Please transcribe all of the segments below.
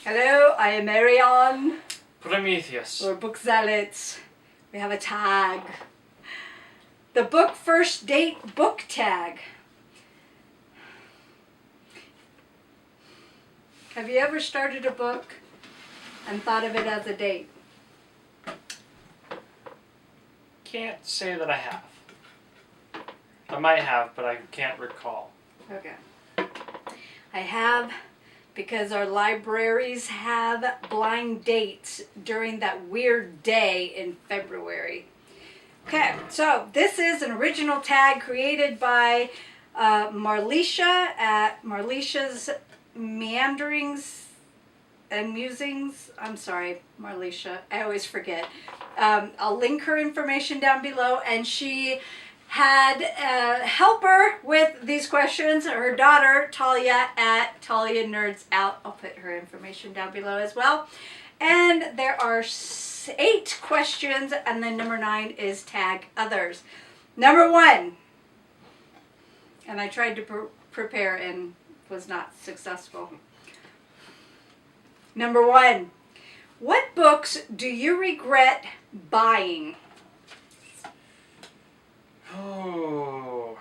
Hello, I am Marion. Prometheus. We're book zealots. We have a tag. The book first date book tag. Have you ever started a book and thought of it as a date? Can't say that I have. I might have, but I can't recall. Okay. I have, because our libraries have blind dates during that weird day in February. Okay, so this is an original tag created by Marlicia at Marlicia's Meanderings and Musings. I'm sorry, Marlicia. I always forget. I'll link her information down below, and she had a helper with these questions, her daughter Tahlia at Tahlia Nerds Out. I'll put her information down below as well. And there are 8 questions, and then number 9 is tag others. Number 1, and I tried to prepare and was not successful. Number 1, what books do you regret buying? Oh.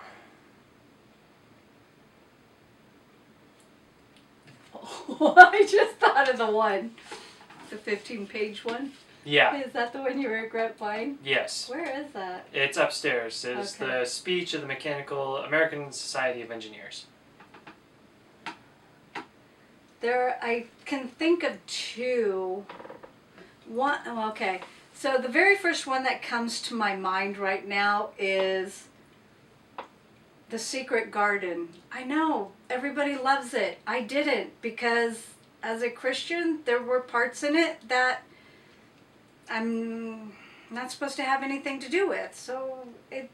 I just thought of the one. The 15-page one? Yeah. Is that the one you regret buying? Yes. Where is that? It's upstairs. It's Okay. the speech of the American Society of Engineers. I can think of 2. One, okay. So the very first one that comes to my mind right now is The Secret Garden. I know, everybody loves it. I didn't, because as a Christian, there were parts in it that I'm not supposed to have anything to do with. So it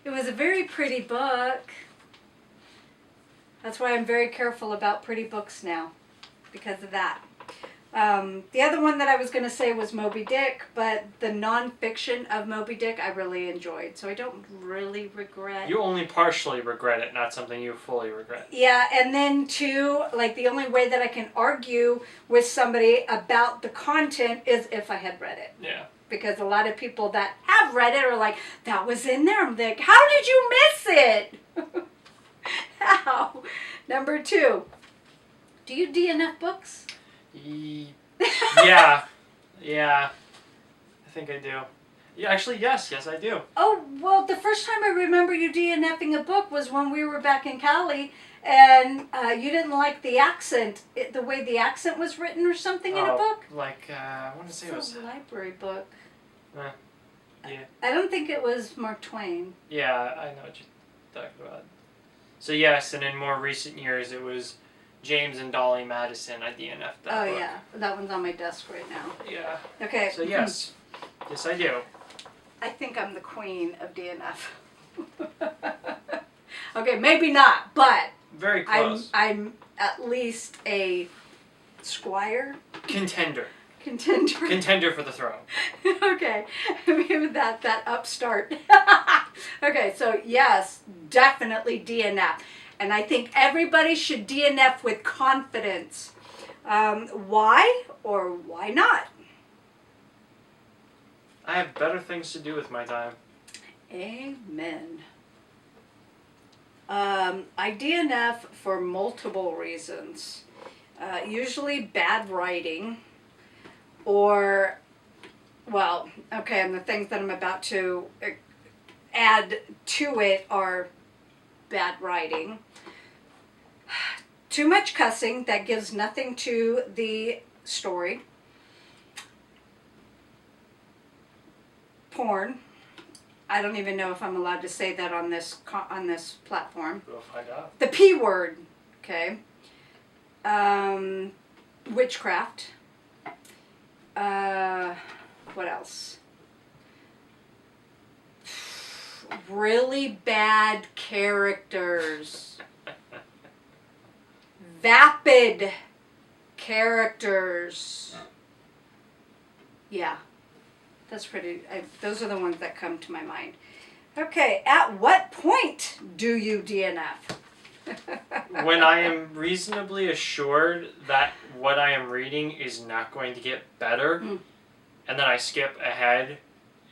was a very pretty book. That's why I'm very careful about pretty books now, because of that. The other one that I was going to say was Moby Dick, but the nonfiction of Moby Dick I really enjoyed, so I don't really regret. You only partially regret it, not something you fully regret. Yeah, and then 2, like the only way that I can argue with somebody about the content is if I had read it. Yeah. Because a lot of people that have read it are like, that was in there. I'm like, how did you miss it? How? Number 2, do you DNF books? Yeah. Yeah. I think I do. Yeah, actually, yes, I do. Oh, well, the first time I remember you DNFing a book was when we were back in Cali, and you didn't like the accent, the way the accent was written or something in a book. Like, I want to say it was a library book. Yeah. I don't think it was Mark Twain. Yeah, I know what you're talking about. So yes, and in more recent years, it was James and Dolly Madison. I DNF'd that book. Yeah, that one's on my desk right now. Yeah. Okay. So yes, yes I do. I think I'm the queen of DNF. Okay, maybe not, but very close. I'm at least a squire. Contender for the throne. Okay, maybe that upstart. Okay, so yes, definitely DNF. And I think everybody should DNF with confidence. Why or why not? I have better things to do with my time. Amen. I DNF for multiple reasons. Usually bad writing, or, well, okay, and the things that I'm about to add to it are bad writing. Too much cussing that gives nothing to the story. Porn. I don't even know if I'm allowed to say that on this platform. We'll find out. The P word. Okay. Witchcraft. What else? Really bad characters. Vapid characters. Yeah. That's pretty, those are the ones that come to my mind. Okay, at what point do you DNF? When I am reasonably assured that what I am reading is not going to get better, and then I skip ahead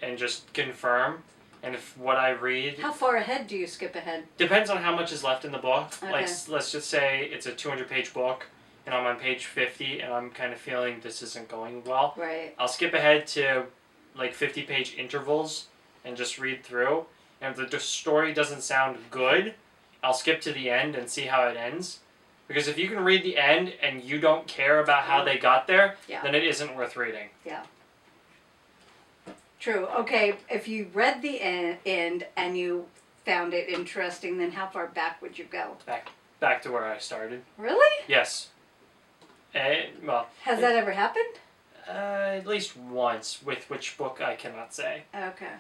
and just confirm, and if what I read... How far ahead do you skip ahead? Depends on how much is left in the book. Okay. Like, let's just say it's a 200-page book, and I'm on page 50, and I'm kind of feeling this isn't going well. Right. I'll skip ahead to, like, 50-page intervals and just read through. And if the story doesn't sound good, I'll skip to the end and see how it ends. Because if you can read the end and you don't care about how they got there, then it isn't worth reading. Yeah. True. Okay, if you read the end and you found it interesting, then how far back would you go? Back to where I started. Really? Yes. Well. Has that ever happened? At least once, with which book I cannot say. Okay.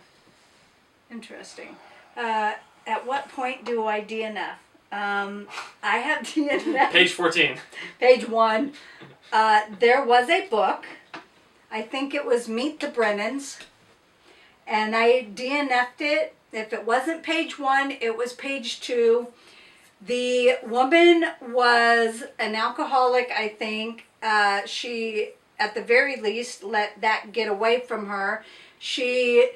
Interesting. At what point do I DNF? I have DNF. Page 14. Page 1. There was a book. I think it was Meet the Brennans. And I DNF'd it. If it wasn't page 1, it was page 2. The woman was an alcoholic, I think. She, at the very least, let that get away from her. She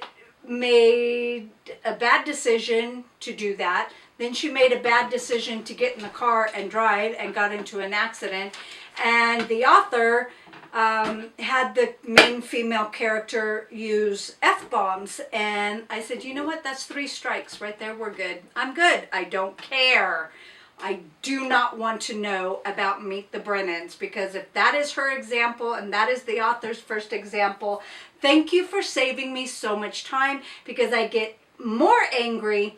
made a bad decision to do that. Then she made a bad decision to get in the car and drive and got into an accident. And the author had the main female character use F-bombs. And I said, you know what? That's 3 strikes right there. We're good. I'm good. I don't care. I do not want to know about Meet the Brennans, because if that is her example and that is the author's first example, thank you for saving me so much time, because I get more angry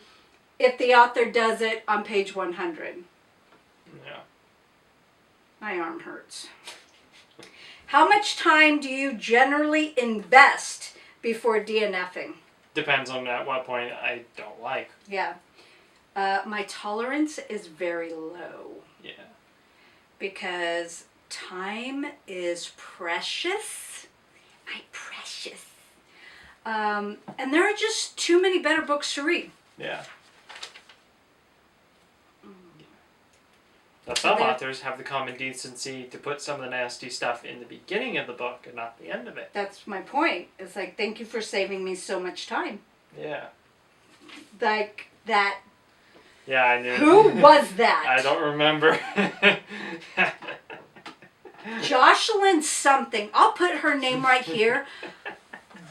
if the author does it on page 100. Yeah. My arm hurts. How much time do you generally invest before DNFing? Depends on at what point I don't like. Yeah. My tolerance is very low. Yeah. Because time is precious. My precious. And there are just too many better books to read. Yeah. Now, some authors have the common decency to put some of the nasty stuff in the beginning of the book and not the end of it. That's my point. It's like, thank you for saving me so much time. Yeah. Like that. Yeah, I knew. Who was that? I don't remember. Jocelyn something. I'll put her name right here.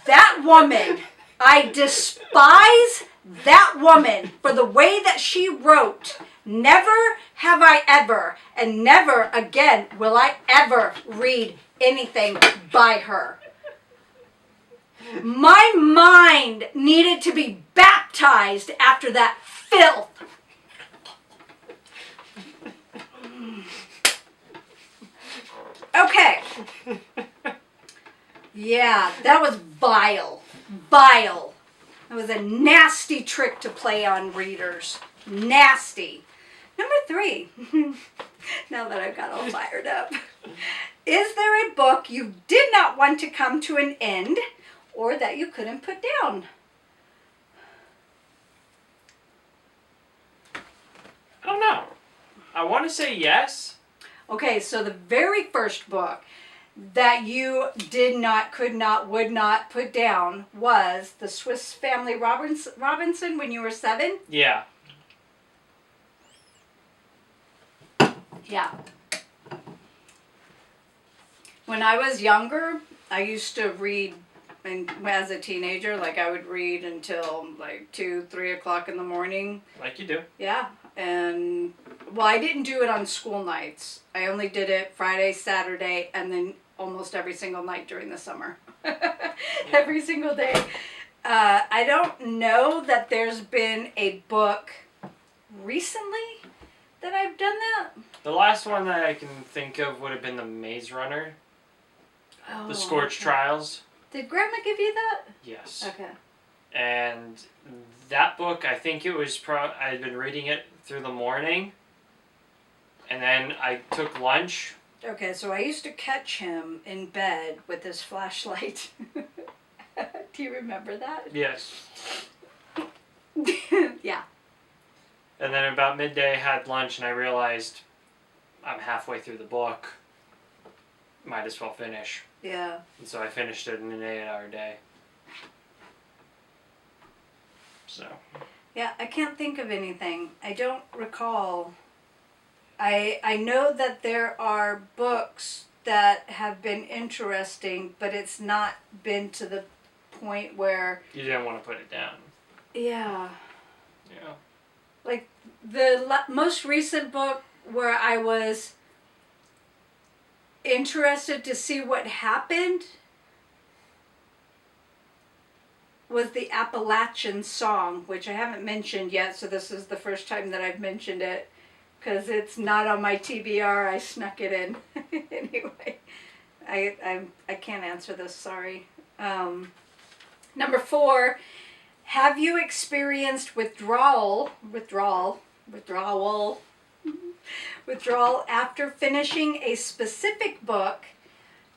That woman. I despise that woman for the way that she wrote. Never have I ever, and never again will I ever read anything by her. My mind needed to be baptized after that filth. Okay. Yeah, that was vile. Vile. It was a nasty trick to play on readers. Nasty. Number 3. Now that I've got all fired up. Is there a book you did not want to come to an end, or that you couldn't put down? I don't know. I want to say yes. Okay, so the very first book that you did not, could not, would not put down was The Swiss Family Robinson when you were 7? Yeah. Yeah. When I was younger, I used to read, and as a teenager, like I would read until like 2, 3 o'clock in the morning. Like you do. Yeah. And, well, I didn't do it on school nights. I only did it Friday, Saturday, and then almost every single night during the summer. Every single day. I don't know that there's been a book recently that I've done that. The last one that I can think of would have been The Maze Runner. Oh, The Scorched okay. Trials. Did Grandma give you that? Yes. Okay. And that book, I think it was I had been reading it through the morning. And then I took lunch. Okay, so I used to catch him in bed with his flashlight. Do you remember that? Yes. Yeah. And then about midday I had lunch and I realized I'm halfway through the book. Might as well finish. Yeah. And so I finished it in an 8-hour day. So. Yeah, I can't think of anything. I don't recall. I know that there are books that have been interesting, but it's not been to the point where... You didn't want to put it down. Yeah. Yeah. Like, the most recent book where I was interested to see what happened was the Appalachian Song, which I haven't mentioned yet, so this is the first time that I've mentioned it, because it's not on my TBR. I snuck it in. Anyway, I can't answer this, sorry. Number 4, have you experienced withdrawal after finishing a specific book,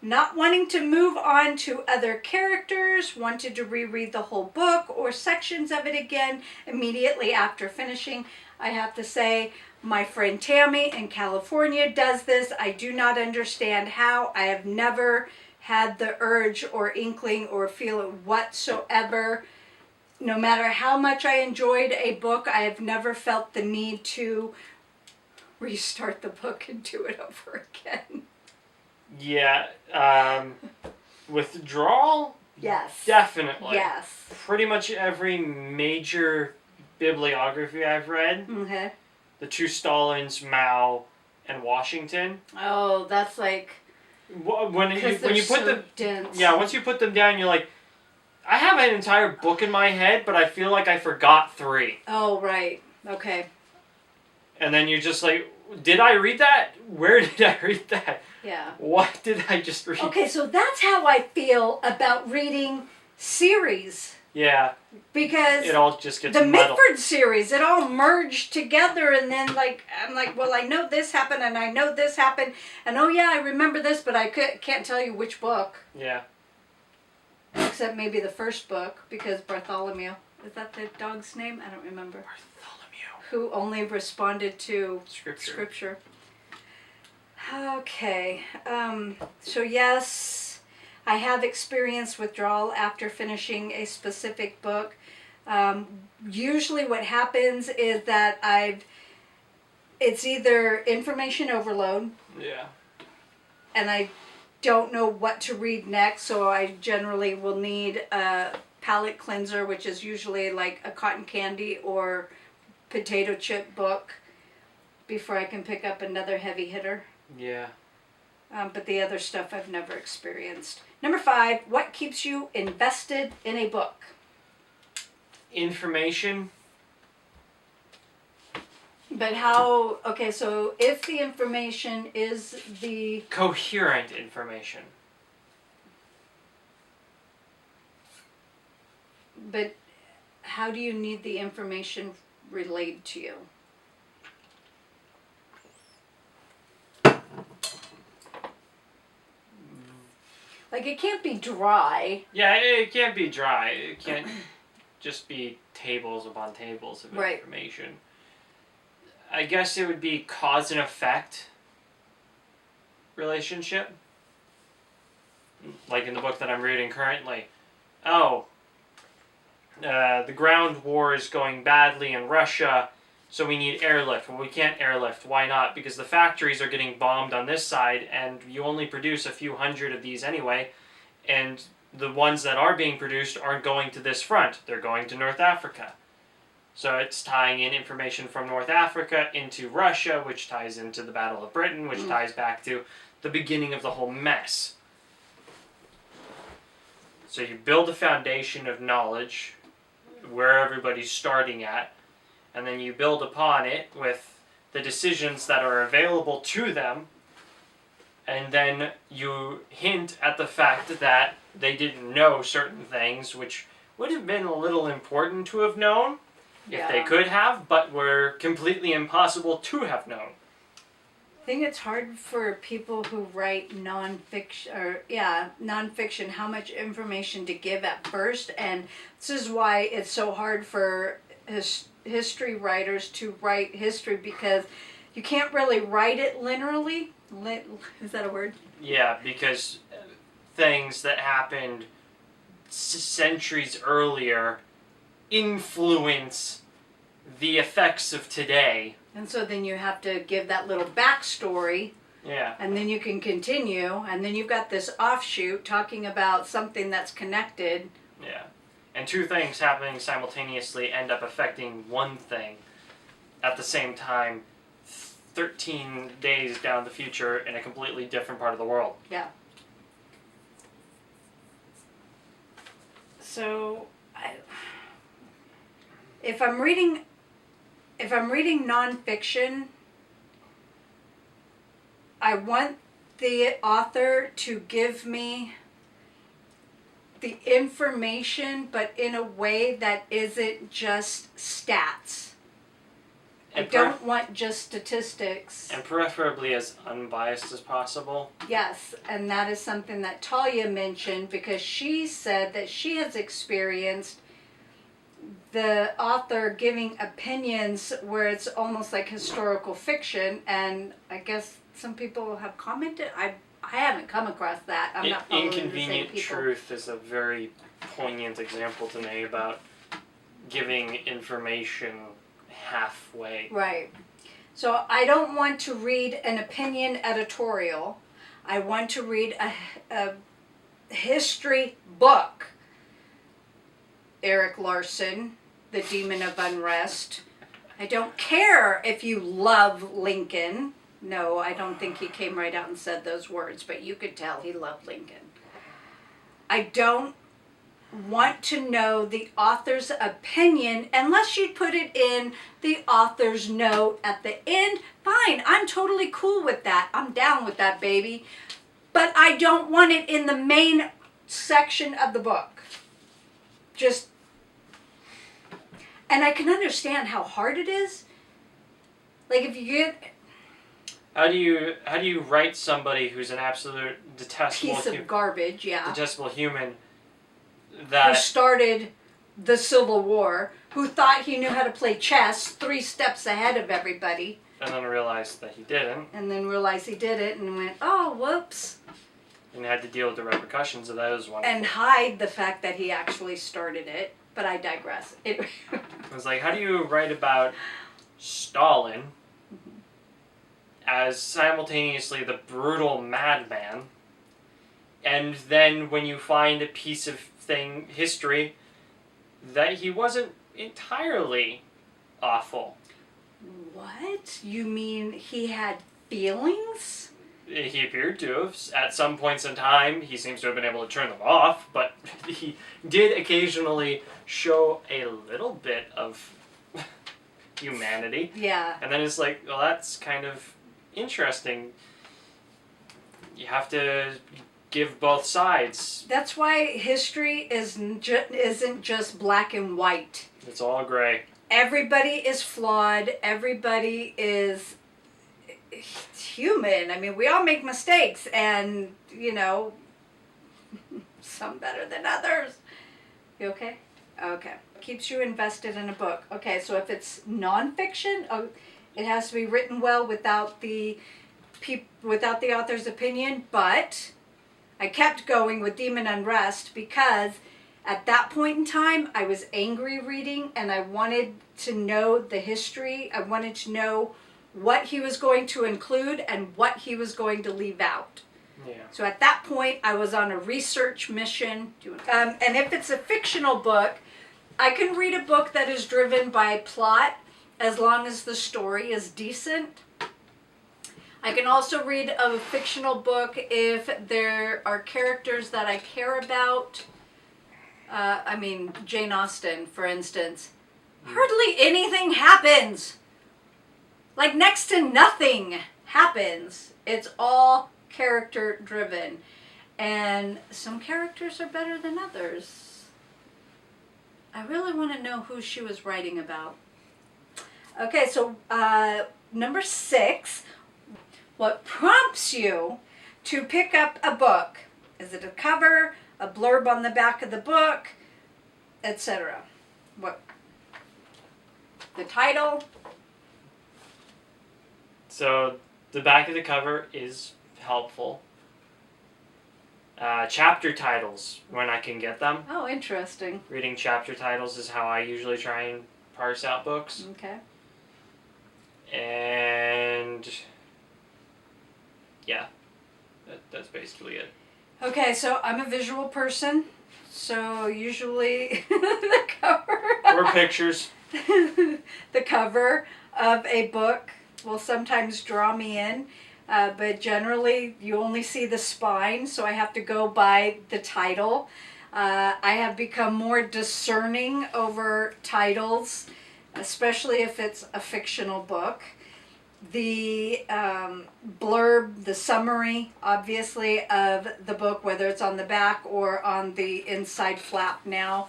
not wanting to move on to other characters, wanted to reread the whole book or sections of it again immediately after finishing? I have to say, my friend Tammy in California does this. I do not understand how. I have never had the urge or inkling or feel it whatsoever. No matter how much I enjoyed a book, I have never felt the need to restart the book and do it over again. Yeah. Withdrawal? Yes. Definitely. Yes. Pretty much every major bibliography I've read, Okay. the two Stalins, Mao, and Washington. Oh, that's like... When you put so them... dense. Yeah, once you put them down, you're like, I have an entire book in my head, but I feel like I forgot 3. Oh, right. Okay. And then you're just like, did I read that? Where did I read that? Yeah. What did I just read? Okay, so that's how I feel about reading series. Yeah. Because it all just gets the muddled. Mitford series, it all merged together, and then I'm like, well, I know this happened, and I know this happened, and oh yeah, I remember this, but I can't tell you which book. Yeah. Except maybe the first book, because Bartholomew, is that the dog's name? I don't remember. Bartholomew. Who only responded to Scripture. Okay. So yes, I have experienced withdrawal after finishing a specific book. Usually what happens is that it's either information overload. Yeah. And I don't know what to read next, so I generally will need a palate cleanser, which is usually like a cotton candy or potato chip book, before I can pick up another heavy hitter. Yeah. But the other stuff I've never experienced. Number 5, what keeps you invested in a book? Information. But how, okay, so if the information is the... Coherent information. But how do you need the information relayed to you? Like, it can't be dry. Yeah, it can't be dry. It can't just be tables upon tables of Right. information. I guess it would be cause and effect relationship. Like in the book that I'm reading currently. Oh, the ground war is going badly in Russia, so we need airlift. Well, we can't airlift. Why not? Because the factories are getting bombed on this side, and you only produce a few hundred of these anyway, and the ones that are being produced aren't going to this front. They're going to North Africa. So it's tying in information from North Africa into Russia, which ties into the Battle of Britain, which ties back to the beginning of the whole mess. So you build a foundation of knowledge where everybody's starting at, and then you build upon it with the decisions that are available to them, and then you hint at the fact that they didn't know certain things, which would have been a little important to have known, if they could have, but were completely impossible to have known. I think it's hard for people who write nonfiction, how much information to give at first, and this is why it's so hard for history writers to write history because you can't really write it linearly. Is that a word? Yeah, because things that happened centuries earlier influence the effects of today. And so then you have to give that little backstory. Yeah. And then you can continue, and then you've got this offshoot talking about something that's connected. Yeah. And two things happening simultaneously end up affecting one thing at the same time, 13 days down the future in a completely different part of the world. Yeah. So, if I'm reading nonfiction, I want the author to give me the information, but in a way that isn't just stats. I don't want just statistics. And preferably as unbiased as possible. Yes, and that is something that Tahlia mentioned because she said that she has experienced the author giving opinions where it's almost like historical fiction, and I guess some people have commented. I haven't come across that. I'm not following Inconvenient the same people. Truth is a very poignant example to me about giving information halfway. Right. So I don't want to read an opinion editorial. I want to read a history book. Eric Larson, The Demon of Unrest. I don't care if you love Lincoln. No, I don't think he came right out and said those words, but you could tell he loved Lincoln. I don't want to know the author's opinion unless you put it in the author's note at the end. Fine, I'm totally cool with that. I'm down with that, baby. But I don't want it in the main section of the book. Just, and I can understand how hard it is. Like if you get... How do you write somebody who's an absolute detestable piece of garbage, yeah. detestable human Who that started the Civil War, who thought he knew how to play chess 3 steps ahead of everybody, and then realized that he didn't, and then realized he did it and went, oh, whoops, and had to deal with the repercussions of those ones. and hide the fact that he actually started it. But I digress. It was like, how do you write about Stalin as simultaneously the brutal madman, and then when you find a piece of history that he wasn't entirely awful? What? You mean he had feelings? He appeared to have. At some points in time, he seems to have been able to turn them off, but he did occasionally show a little bit of humanity. Yeah. And then it's like, well, that's kind of interesting. You have to give both sides. That's why history isn't just black and white. It's all gray. Everybody is flawed. Everybody is human. I mean, we all make mistakes, and, you know, some better than others. You okay? Okay. Keeps you invested in a book. Okay, so if it's nonfiction, it has to be written well without the author's opinion, but I kept going with Demon Unrest because at that point in time, I was angry reading, and I wanted to know the history. I wanted to know what he was going to include and what he was going to leave out. Yeah. So at that point, I was on a research mission. And if it's a fictional book, I can read a book that is driven by plot as long as the story is decent. I can also read a fictional book if there are characters that I care about. Jane Austen, for instance. Hardly anything happens. Like next to nothing happens. It's all character driven. And some characters are better than others. I really want to know who she was writing about. Okay, so number 6. What prompts you to pick up a book? Is it a cover, a blurb on the back of the book, etc.? What? The title. So the back of the cover is helpful. Chapter titles, when I can get them. Oh, interesting. Reading chapter titles is how I usually try and parse out books. Okay. And yeah, that's basically it. Okay, so I'm a visual person, so usually the cover Or pictures. the cover of a book will sometimes draw me in, but generally you only see the spine, so I have to go by the title. I have become more discerning over titles, especially if it's a fictional book. The blurb, the summary, obviously, of the book, whether it's on the back or on the inside flap now.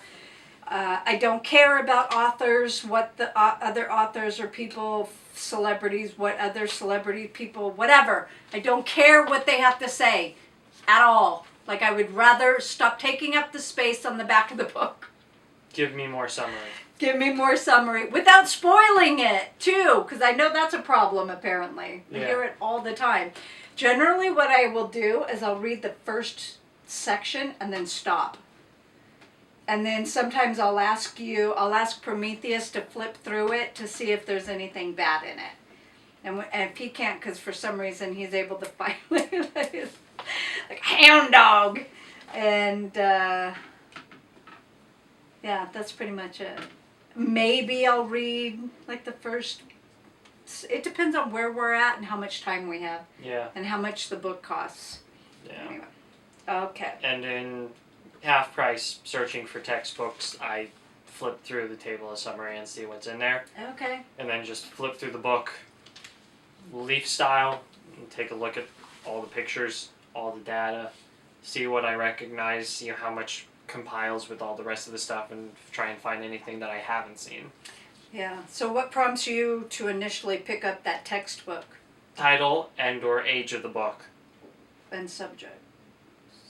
I don't care about authors, what the other authors or people, celebrities, what other celebrity people, whatever. I don't care what they have to say at all. Like, I would rather stop taking up the space on the back of the book. Give me more summary. Give me more summary without spoiling it, too, because I know that's a problem, apparently. I hear it all the time. Generally, what I will do is I'll read the first section and then stop. And then sometimes I'll ask Prometheus to flip through it to see if there's anything bad in it. And if he can't, because for some reason he's able to find like hound dog. And yeah, that's pretty much it. Maybe I'll read like the first. It depends on where we're at and how much time we have. Yeah. And how much the book costs. Yeah. Anyway. Okay. And in half price searching for textbooks, I flip through the table of summary and see what's in there. Okay. And then just flip through the book, leaf style, and take a look at all the pictures, all the data, see what I recognize, see how much compiles with all the rest of the stuff, and try and find anything that I haven't seen. Yeah. So what prompts you to initially pick up that textbook? Title and or age of the book. And subject.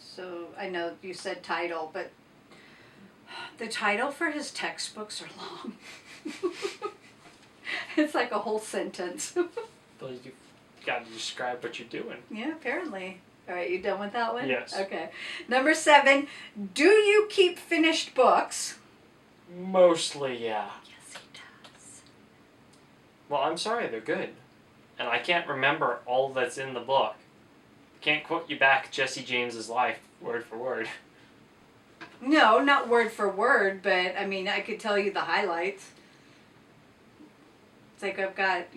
So I know you said title, but the title for his textbooks are long. It's like a whole sentence. But you've got to describe what you're doing. Yeah, apparently. All right, you done with that one? Yes. Okay. Number 7, do you keep finished books? Mostly, yeah. Yes, he does. Well, I'm sorry, they're good. And I can't remember all that's in the book. Can't quote you back Jesse James's life, word for word. No, not word for word, but I mean, I could tell you the highlights. It's like I've got,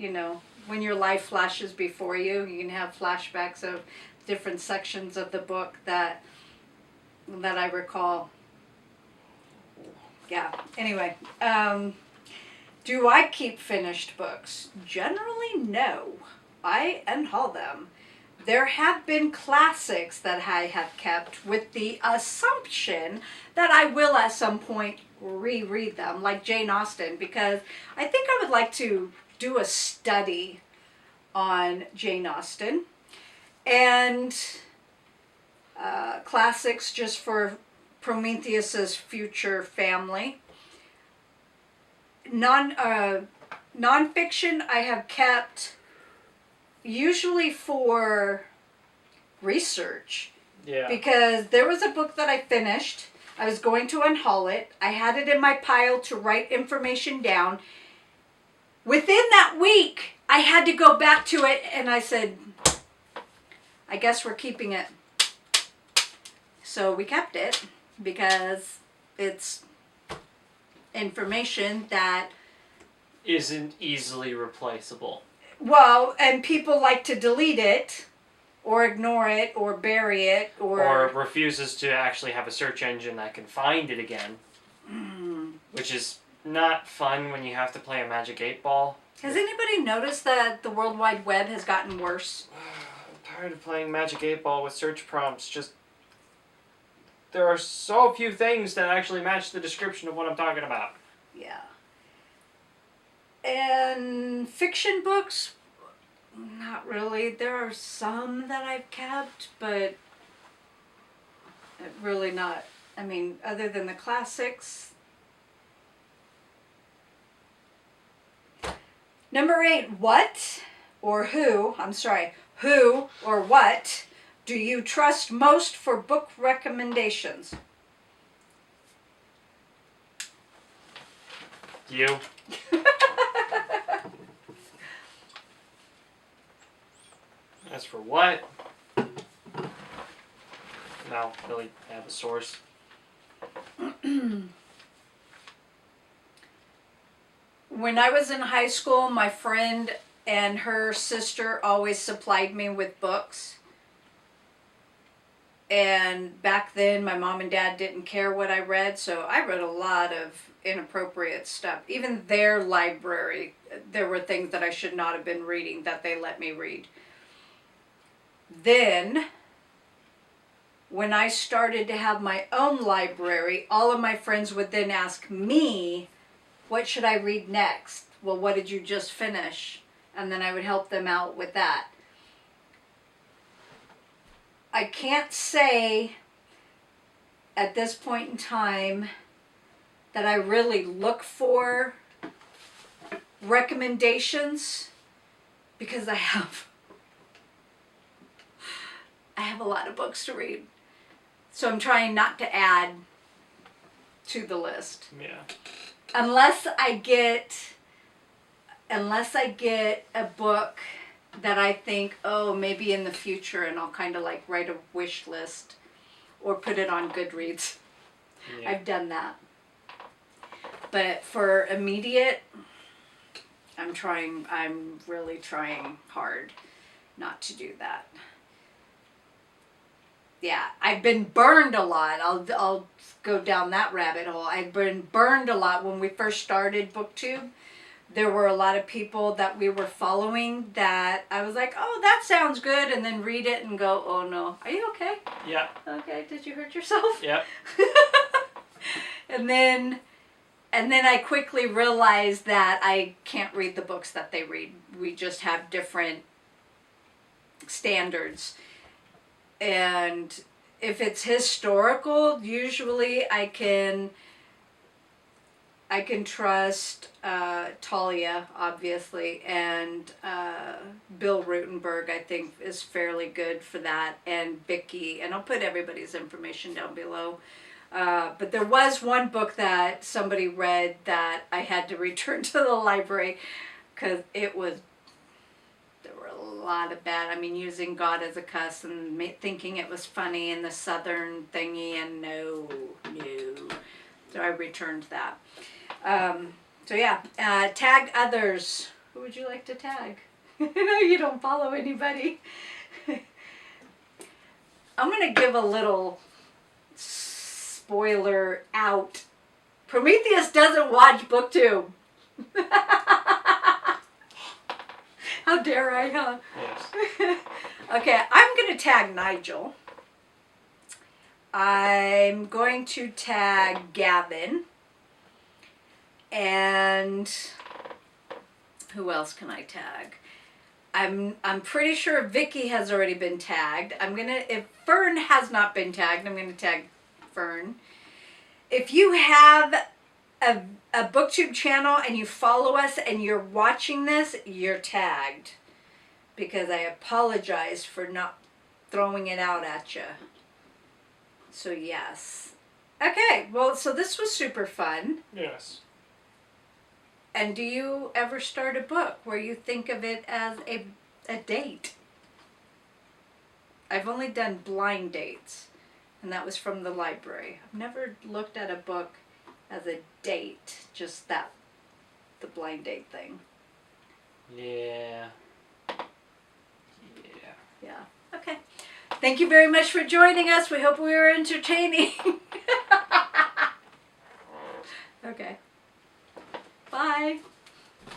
when your life flashes before you, you can have flashbacks of different sections of the book that I recall. Yeah. Anyway, do I keep finished books? Generally, no. I unhaul them. There have been classics that I have kept with the assumption that I will at some point reread them, like Jane Austen, because I think I would like to do a study on Jane Austen. And classics just for Prometheus's future family. Nonfiction I have kept usually for research. Yeah. Because there was a book that I finished. I was going to unhaul it. I had it in my pile to write information down. Within that week, I had to go back to it and I said, I guess we're keeping it. So we kept it because it's information that isn't easily replaceable. Well, and people like to delete it or ignore it or bury it or refuses to actually have a search engine that can find it again. Which is not fun when you have to play a Magic 8-Ball. Has anybody noticed that the World Wide Web has gotten worse? I'm tired of playing Magic 8-Ball with search prompts. Just there are so few things that actually match the description of what I'm talking about. Yeah. And fiction books, not really. There are some that I've kept, but really not. I mean, other than the classics, Number 8, who or what do you trust most for book recommendations? You. As for what? No, really have a source. When I was in high school, my friend and her sister always supplied me with books. And back then, my mom and dad didn't care what I read, so I read a lot of inappropriate stuff. Even their library, there were things that I should not have been reading that they let me read. Then, when I started to have my own library, all of my friends would then ask me, what should I read next? Well, what did you just finish? And then I would help them out with that. I can't say at this point in time that I really look for recommendations because I have a lot of books to read. So I'm trying not to add to the list. Yeah. Unless I get a book that I think, oh, maybe in the future, and I'll kind of like write a wish list or put it on Goodreads. Yeah. I've done that. But for immediate, I'm really trying hard not to do that. Yeah, I've been burned a lot. I'll go down that rabbit hole. I've been burned a lot when we first started BookTube. There were a lot of people that we were following that I was like, oh, that sounds good, and then read it and go, oh no, are you okay? Yeah. Okay, did you hurt yourself? Yep. And then I quickly realized that I can't read the books that they read. We just have different standards. And if it's historical, usually I can trust Tahlia, obviously, and Bill Rutenberg, I think, is fairly good for that, and Vicky, and I'll put everybody's information down below. But there was one book that somebody read that I had to return to the library because there were a lot of bad, using God as a cuss and thinking it was funny and the Southern thingy, and no. So I returned that. So yeah, tag others. Who would you like to tag? I know you don't follow anybody. I'm going to give a little spoiler out. Prometheus doesn't watch BookTube. How dare I, huh? Yes. Okay, I'm going to tag Nigel. I'm going to tag Gavin. And who else can I tag? I'm pretty sure Vicky has already been tagged. If Fern has not been tagged, I'm gonna tag Fern. If you have a BookTube channel and you follow us and you're watching this, you're tagged. Because I apologize for not throwing it out at you. So yes. Okay, well, so this was super fun. Yes. And do you ever start a book where you think of it as a date? I've only done blind dates, and that was from the library. I've never looked at a book as a date, just the blind date thing. Yeah. Yeah. Okay. Thank you very much for joining us. We hope we were entertaining. Okay. Bye.